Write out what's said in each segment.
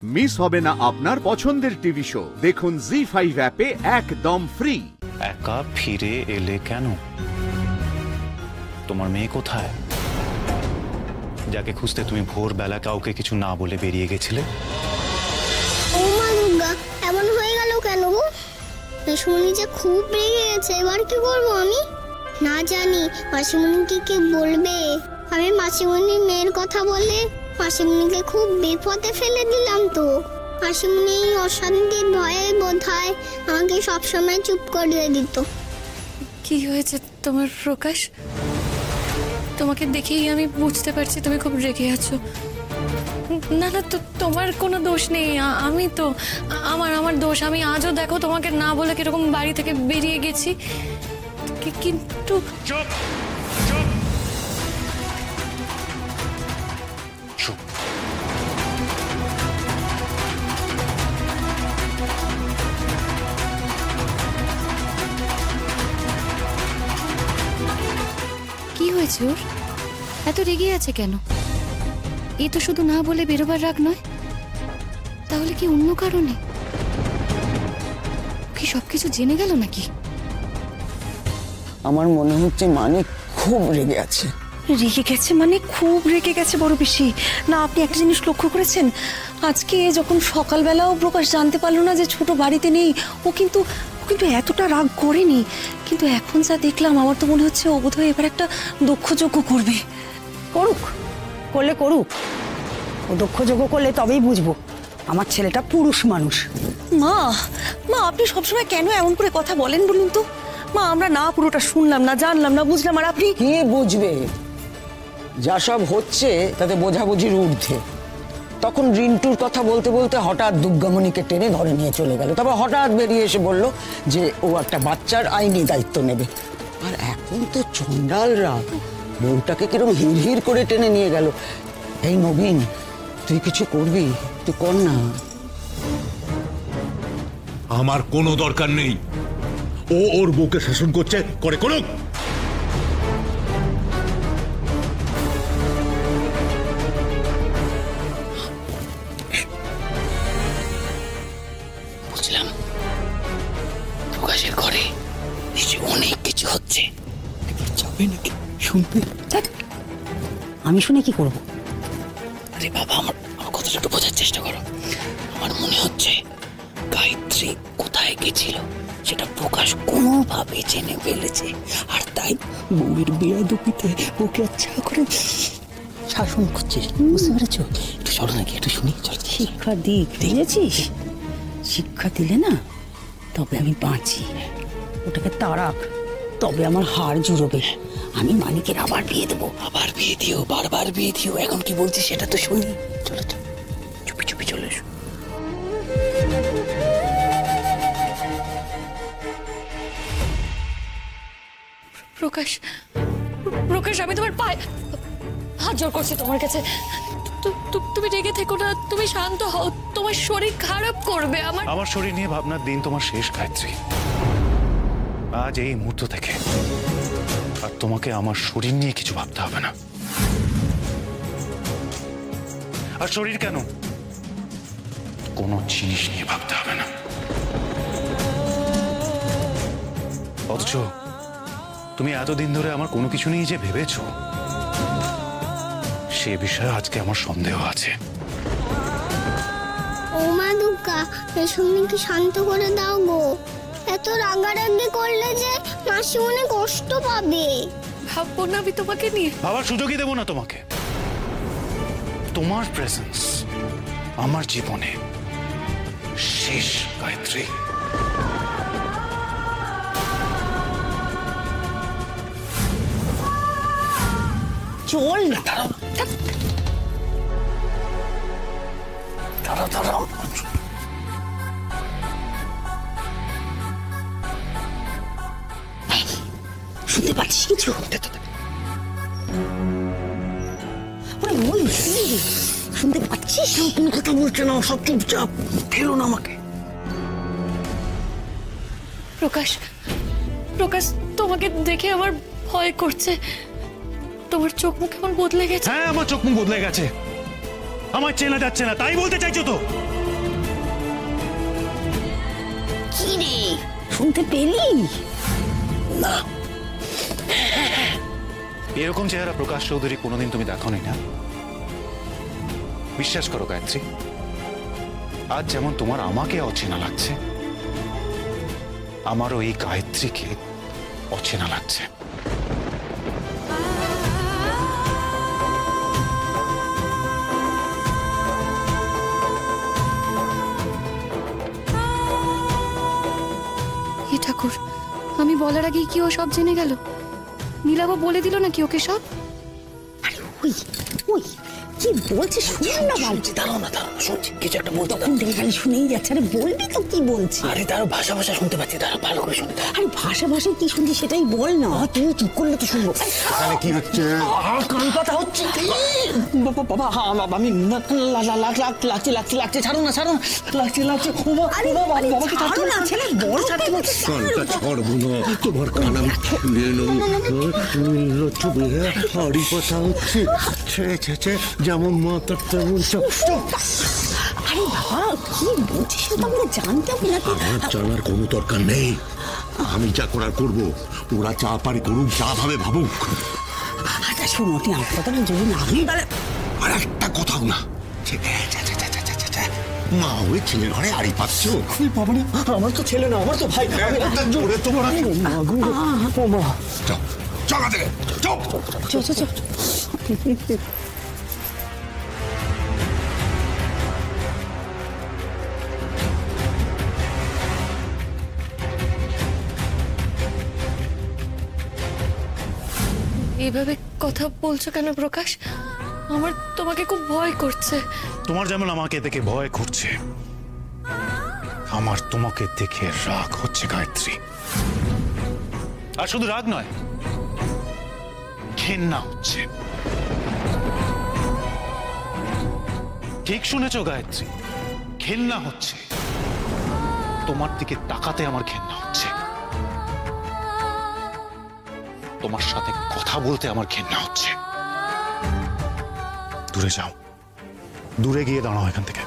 Miss হবে না আপনার পছন্দের টিভি শো। দেখুন জি5 অ্যাপে একদম ফ্রি। একা ফিরে এলে কেন? তোমার মেয়ে কোথায়, যাকে খুঁজতে তুমি ভোরবেলা কাউকে কিছু না বলে বেরিয়ে গেছিলে? ও মা দুর্গা, এমন হয়ে গেল কেন গো? শুনি যে খুব রেগে গেছে, এবার কি করবো আমি? না জানি মাসিমণিকে কে বলবে। আমি মাসিমণির মেয়ের কথা বলে মাসিমণিকে খুব বিপদে ফেলে দিলাম তো। মাসিমণি অশান্তির ভয়ে বোধহয় আমাকে সবসময় চুপ করিয়ে দিত। কি হয়েছে তোমার প্রকাশ? তোমাকে দেখেই আমি বুঝতে পারছি তুমি খুব রেগে আছো। না না, তোমার কোনো দোষ নেই। আমি তো আমার দোষ। আমি আজও দেখো তোমাকে না বলে কিরকম বাড়ি থেকে বেরিয়ে গেছি, কিন্তু চুপ চুপ চুপ। কি হয়েছে ওর? এত রেগে আছে কেন? এ তো শুধু না বলে বেরোবার রাগ নয়, তাহলে কি অন্য কারণে? কি সবকিছু জেনে গেল নাকি? আমার মনে হচ্ছে মানে খুব রেগে আছে। রেগে গেছে মানে খুব রেগে গেছে বড় বেশি না। আপনি একটা জিনিস লক্ষ্য করেছেন, আজকে যখন সকালবেলাও প্রকাশ জানতে পারলো না যে ছোট বাড়িতে নেই, ও কিন্তু এতটা রাগ করেনি। কিন্তু এখন যা দেখলাম আমার তো মনে হচ্ছে ও বোধহয় এবার একটা দক্ষযজ্ঞ করবে। করুক, করুক। ও দক্ষযজ্ঞ করলে তবেই বুঝবো আমার ছেলেটা পুরুষ মানুষ। মা আপনি সবসময় কেন এমন করে কথা বলেন বলুন তো? মা, আমরা না পুরোটা শুনলাম না, জানলাম না, বুঝলাম, আর আপনি কে বুঝবে? যা সব হচ্ছে তাতে বোঝাবুঝির ঊর্ধ্বে। তখন রিন্টুর কথা বলতে বলতে হঠাৎ দুর্গামণিকে টেনে ঘরে নিয়ে চলে গেল। তারপর হঠাৎ বেরিয়ে এসে বলল যে ও একটা বাচ্চার আইনি দায়িত্ব নেবে। আর এখন তো চন্ডালরা বউটাকে কিরকম হিড় করে টেনে নিয়ে গেল। এই নবীন, তুই কিছু করবি? তুই কর না। আমার কোনো দরকার নেই। ও ওর বউকে শাসন করছে, করে করুক। বুঝলাম প্রকাশের ঘরে নিশ্চয় অনেক কিছু হচ্ছে। যাবে নাকি শুনবে? আমি শুনে কি করব? আরে বাবা, আমার কথাটা একটু বোঝার চেষ্টা করো। আমার মনে হচ্ছে গায়ত্রী কোথায় গেছিল সেটা প্রকাশ কোনোভাবে জেনে ফেলেছে, আর তাই বউয়ের বেয়াদবিতে ওকে আচ্ছা করে শাসন করছে। বুঝতে পেরেছ? একটু চলো নাকি, একটু শুনি। শিক্ষা দিক, দেখেছিস? শিক্ষা দিলে না তবে আমি বাঁচি। ওটাকে তাড়াক, তবে আমার হাড় জুড়বে। আমি মানিকের আবার বিয়ে দেবো। আবার বিয়ে দিও, বারবার বিয়ে দিও। এখন কি বলছি সেটা তো শুনি। চলো চলো, চুপি চুপি চলে এসো। প্রকাশ, আমি তোমার পায়ে হাত জোর করছি তোমার কাছে। তুমি রেগে থেকো না, তুমি শান্ত হও। তোমার শরীর খারাপ করবে। আমার শরীর নিয়ে ভাবনার দিন তোমার শেষ, গায়ত্রী। আজ এই মুহূর্ত থেকে আর তোমাকে আমার শরীর নিয়ে কিছু ভাবতে হবে না। আর শরীর কেন, কোনো জিনিস নিয়ে ভাবতে হবে না। অথচ তুমি এতদিন ধরে আমার কোনো কিছু নিয়ে যে ভেবেছো, সে বিষয়ে আজকে আমার সন্দেহ আছে। ও মা দুর্গা, শুনিকে শান্ত করে দাও গো। এত রাগারাগি করলে যে মাসিমণি কষ্ট পাবে। ভাববো না আমি তোমাকে নিয়ে। ভাবার সুযোগই দেবো না তোমাকে। তোমার প্রেজেন্স আমার জীবনে শেষ, গায়ত্রী। চল না, দাঁড়াও দাঁড়াও। শুনতে পাচ্ছিস কিছু? শুনতে পাচ্ছিস? কোনো কথা বলছে না, সব চুপচাপ। ফেলো না আমাকে। প্রকাশ, তোমাকে দেখে আমার ভয় করছে। তোমার চোখ মুখ কেমন বদলে গেছে। হ্যাঁ, আমার চোখ মুখ বদলে গেছে। আমার চেনা যাচ্ছে না, তাই বলতে চাইছো তো? শুনতে পেলি? না, এরকম চেহারা প্রকাশ চৌধুরী কোনোদিন তুমি দেখোনি না? বিশ্বাস করো গায়ত্রী, আজ যেমন তোমার আমাকে অচেনা লাগছে, আমারও এই গায়ত্রীকে অচেনা লাগছে। হে ঠাকুর, আমি বলার আগেই কি ও সব জেনে গেল? নীলাবা বলে দিল নাকি ওকে সব? আরে ওই ওই কি বলছে শুন না বাল। দাঁড়াও না, শুনছি কিছু একটা বলতে। তখন থেকে খালি শুনেই যাচ্ছে। আরে বলবি তো কি বলছি? আরে তারও ভাষা ভাষা শুনতে পাচ্ছি, তারা ভালো করে শুনতে। আরে ভাষা ভাষায় কি শুনছি সেটাই বল না। তুই চুপ করলে তো শুনবো। এখানে কি হচ্ছে? কান কথা হচ্ছে বাবা, বাবা আমি লাগছে, ছাড়ো না, লাগছে বাবাকে ছাড়ো না, ছেলে বড় ছাড়তে বলছে। কানটা ছাড়বো না, তোমার কান আমি ছুঁয়ে নেব। লচ্ছু বেড়ে হাড়ি পাতা হচ্ছে, ছে যেমন মাথার তেমন চোখ। আরে বাবা কি বলছিস সেটা তো আমরা জানতে হবে নাকি? আমার জানার কোনো দরকার নেই, আমি যা করার করবো। ওরা যা পারে করুক, যা ভাবে ভাবুক। আচ্ছা শোনো, তুই আমার কথাটা যদি না আমি আর একটা কথাও না। মা হয়ে ছেলের ঘরে আড়ি পাচ্ছ? বাবা না, আমার তো ছেলে না, আমার তো ভাই। জোরে তোমার মা চলা থেকে চল। চল। এইভাবে কথা বলছো কেন প্রকাশ? আমার তোমাকে খুব ভয় করছে। তোমার যেমন আমাকে দেখে ভয় করছে, আমার তোমাকে দেখে রাগ হচ্ছে গায়ত্রী। আর শুধু রাগ নয়, ঘেন্না হচ্ছে। ঠিক শুনেছো গায়ত্রী, ঘেন্না হচ্ছে। তোমার দিকে তাকাতে আমার ঘেন্না হচ্ছে, তোমার সাথে কথা বলতে আমার ঘেন্না হচ্ছে। দূরে যাও, দূরে গিয়ে দাঁড়াও এখান থেকে।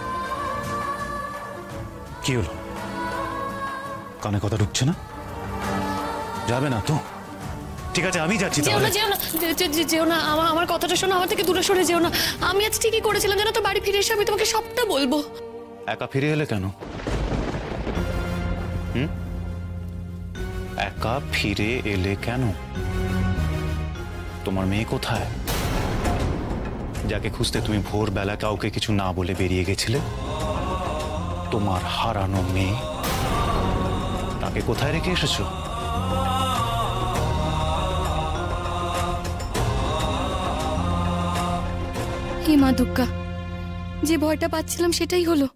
কি হলো, কানে কথা ঢুকছে না? যাবে না তো? ঠিক আছে, আমি যাচ্ছি। যেও না, আমার কথাটা শোনো, আমার থেকে দূরে সরে যেও না। আমি আজ ঠিকই করেছিলাম জানো তো, বাড়ি ফিরে এসে আমি তোমাকে সবটা বলবো। একা ফিরে এলে কেন? একা ফিরে এলে কেন? তোমার মেয়ে কোথায়, যাকে খুঁজতে তুমি ভোরবেলা কাউকে কিছু না বলে বেরিয়ে গেছিলে? তোমার হারানো মেয়ে, তাকে কোথায় রেখে এসেছো? হে মা দুর্গা, যে ভয়টা পাচ্ছিলাম সেটাই হলো।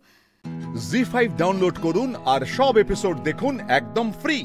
জি5 ডাউনলোড করুন আর সব এপিসোড দেখুন একদম ফ্রি।